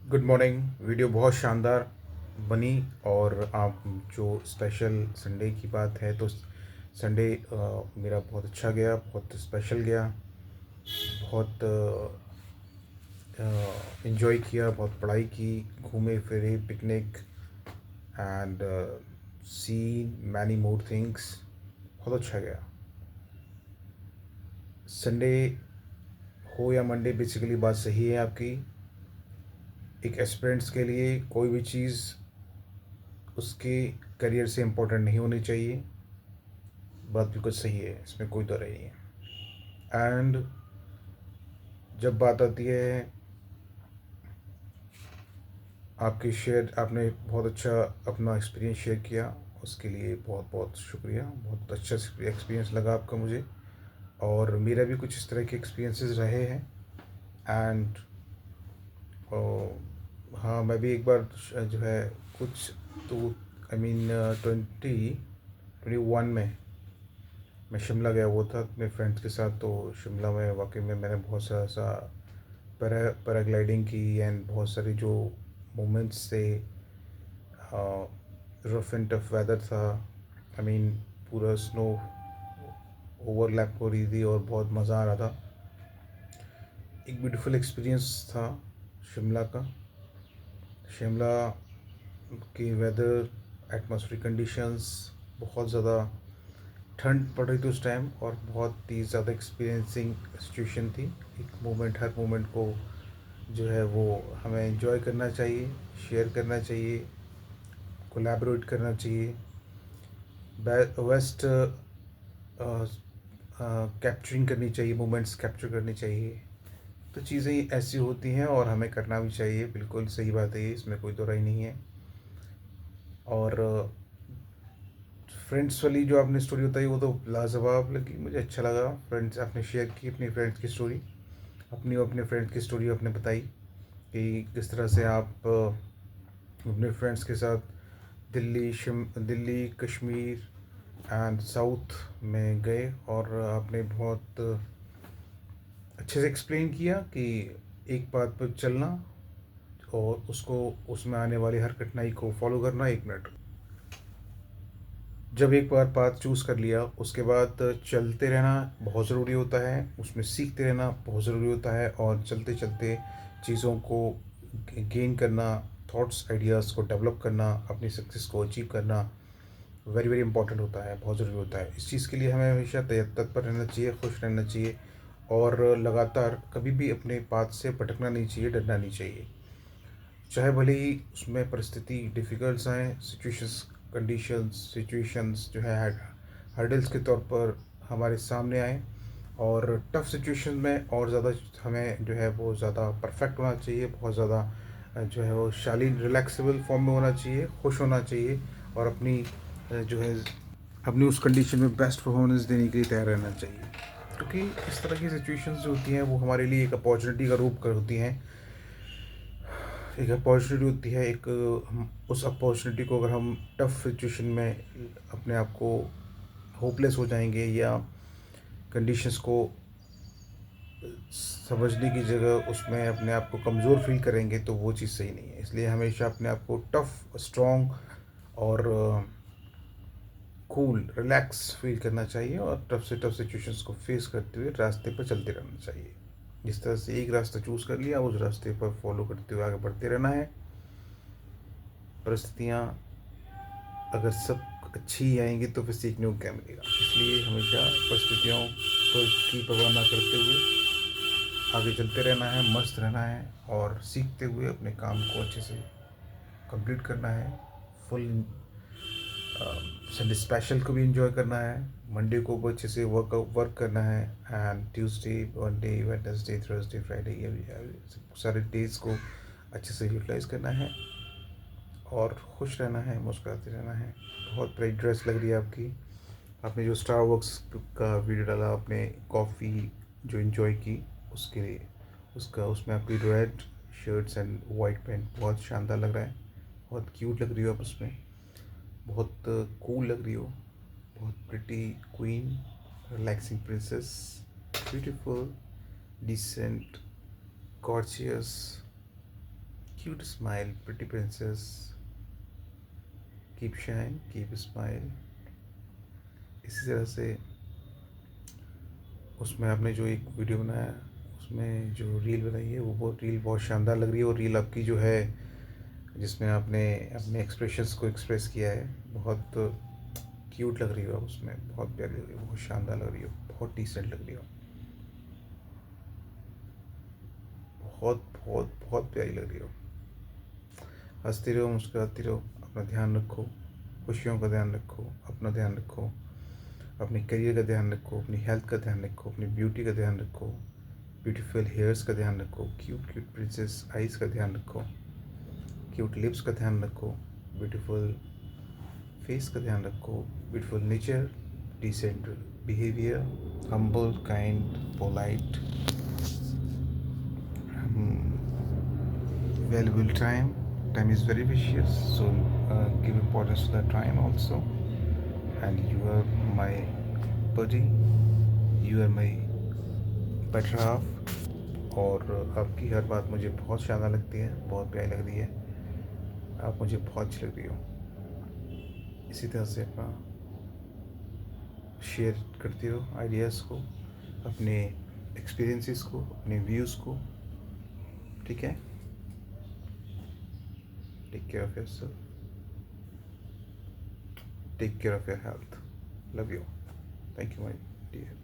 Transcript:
Good morning. Video बहुत शानदार बनी। और आप जो स्पेशल संडे की बात है तो संडे मेरा बहुत अच्छा गया, बहुत स्पेशल गया। बहुत इन्जॉय किया, बहुत पढ़ाई की, घूमे फिरे, picnic and see many more things. बहुत अच्छा गया। संडे हो या मंडे, बेसिकली बात सही है आपकी। एक एस्पिरेंट्स के लिए कोई भी चीज़ उसके करियर से इम्पोर्टेंट नहीं होनी चाहिए। बात बिल्कुल सही है, इसमें कोई दो नहीं है। एंड जब बात आती है आपकी शेयर, आपने बहुत अच्छा अपना एक्सपीरियंस शेयर किया, उसके लिए बहुत बहुत शुक्रिया। बहुत अच्छा एक्सपीरियंस लगा आपका मुझे। और मेरा भी कुछ इस तरह के एक्सपीरियंसेस रहे हैं। एंड हाँ, मैं भी एक बार जो है कुछ तो आई मीन 2021 में मैं शिमला गया हुआ था अपने फ्रेंड्स के साथ। तो शिमला में वाकई में मैंने बहुत सारा सा पैराग्लाइडिंग की एंड बहुत सारी जो मोमेंट्स थे। रफ एंड टफ वेदर था। आई मीन पूरा स्नो ओवरलैप हो रही थी और बहुत मज़ा आ रहा था। एक ब्यूटीफुल एक्सपीरियंस था शिमला का। शिमला की वेदर, एटमॉस्फेरिक कंडीशंस, बहुत ज़्यादा ठंड पड़ रही थी उस टाइम और बहुत ही ज़्यादा एक्सपीरियंसिंग सिचुएशन थी। एक मोमेंट, हर मोमेंट को जो है वो हमें एंजॉय करना चाहिए, शेयर करना चाहिए, कोलैबोरेट करना चाहिए। वेस्ट कैप्चरिंग करनी चाहिए, मोमेंट्स कैप्चर करनी चाहिए। तो चीज़ें ऐसी होती हैं और हमें करना भी चाहिए। बिल्कुल सही बात है ये, इसमें कोई दो राय नहीं है। और फ्रेंड्स वाली जो आपने स्टोरी बताई वो तो लाजवाब लगी, मुझे अच्छा लगा। फ्रेंड्स आपने शेयर की अपनी फ्रेंड्स की स्टोरी, अपनी और अपने फ्रेंड्स की स्टोरी आपने बताई कि किस तरह से आप अपने फ्रेंड्स के साथ दिल्ली, कश्मीर एंड साउथ में गए। और आपने बहुत अच्छे से एक्सप्लेन किया कि एक बात पर चलना और उसको, उसमें आने वाली हर कठिनाई को फॉलो करना। 1 मिनट, जब एक बार पाथ चूज़ कर लिया उसके बाद चलते रहना बहुत ज़रूरी होता है, उसमें सीखते रहना बहुत ज़रूरी होता है। और चलते चलते चीज़ों को गेन करना, थॉट्स आइडियाज़ को डेवलप करना, अपनी सक्सेस को अचीव करना वेरी वेरी इंपॉर्टेंट होता है, बहुत ज़रूरी होता है। इस चीज़ के लिए हमें हमेशा तत्पर रहना चाहिए, खुश रहना चाहिए और लगातार कभी भी अपने पाथ से भटकना नहीं चाहिए, डरना नहीं चाहिए। चाहे भले ही उसमें परिस्थिति डिफ़िकल्ट्स आएँ, सिचुएशंस जो है हर्डल्स के तौर पर हमारे सामने आए। और टफ़ सिचुएशन में और ज़्यादा हमें जो है वो ज़्यादा परफेक्ट होना चाहिए, बहुत ज़्यादा जो है वो शालीन रिलैक्सेबल फॉर्म में होना चाहिए, खुश होना चाहिए और अपनी जो है अपनी उस कंडीशन में बेस्ट परफॉर्मेंस देने के लिए तैयार रहना चाहिए। क्योंकि इस तरह की सिचुएशंस जो होती हैं वो हमारे लिए एक अपॉर्चुनिटी का रूप कर होती हैं। एक अपॉर्चुनिटी होती है, एक हम उस अपॉर्चुनिटी को अगर हम टफ सिचुएशन में अपने आप को होपलेस हो जाएंगे या कंडीशंस को समझने की जगह उसमें अपने आप को कमज़ोर फील करेंगे तो वो चीज़ सही नहीं है। इसलिए हमेशा अपने आप को टफ, स्ट्रॉन्ग और कूल, रिलैक्स फील करना चाहिए और टफ से टफ सिचुएशंस को फेस करते हुए रास्ते पर चलते रहना चाहिए। जिस तरह से एक रास्ता चूज़ कर लिया, उस रास्ते पर फॉलो करते हुए आगे बढ़ते रहना है। परिस्थितियाँ अगर सब अच्छी आएंगी तो फिर सीखने को क्या मिलेगा। इसलिए हमेशा परिस्थितियों पर की परवाह ना करते हुए आगे चलते रहना है, मस्त रहना है और सीखते हुए अपने काम को अच्छे से कंप्लीट करना है। फुल संडे स्पेशल को भी इंजॉय करना है, मंडे को भी अच्छे से वर्क करना है and Tuesday, Monday, Wednesday, Thursday, Friday, ये सारे डेज को अच्छे से यूटिलाइज करना है और खुश रहना है, मुस्कुराते रहना है। बहुत ब्राइट ड्रेस लग रही है आपकी। आपने जो स्टार वर्क्स का वीडियो डाला, आपने कॉफ़ी जो इन्जॉय की उसके लिए, उसका उसमें आपकी red shirts and white pant बहुत शानदार लग रहा है। बहुत क्यूट लग रही हो आप उसमें, बहुत कूल लग रही हो, बहुत pretty queen, relaxing princess, beautiful, decent, gorgeous, cute smile pretty princess, keep shine, keep smile. इसी तरह से उसमें आपने जो एक वीडियो बनाया, उसमें जो रील बनाई है वो रील बहुत शानदार लग रही है। और रील आपकी जो है जिसमें आपने अपने एक्सप्रेशंस को एक्सप्रेस किया है, बहुत क्यूट लग रही हो आप उसमें, बहुत प्यारी लग रही हो, बहुत शानदार लग रही हो, बहुत डिसेंट लग रही हो, बहुत बहुत बहुत प्यारी लग रही हो। हंसती रहो, मुस्कुराती रहो, अपना ध्यान रखो, खुशियों का ध्यान रखो, अपना ध्यान रखो, अपने करियर का ध्यान रखो, अपनी हेल्थ का ध्यान रखो, अपनी ब्यूटी का ध्यान रखो, ब्यूटीफुल हेयर्स का ध्यान रखो, क्यूट क्यूट प्रिंसेस आइज़ का ध्यान रखो, क्यूट लिप्स का ध्यान रखो, ब्यूटीफुल फेस का ध्यान रखो, beautiful nature, decent behaviour, humble, kind, polite, valuable time. Time is very precious, so give importance to that time also. And you are my buddy, you are my better half. और आपकी हर बात मुझे बहुत शानदार लगती है, बहुत प्यारी लग रही है, आप मुझे बहुत अच्छी लग रही हो। इसी तरह से अपना शेयर करती रहो आइडियाज़ को, अपने एक्सपीरियंसेस को, अपने व्यूज़ को, ठीक है। Take care of yourself, take care of your health, love you, thank you my dear.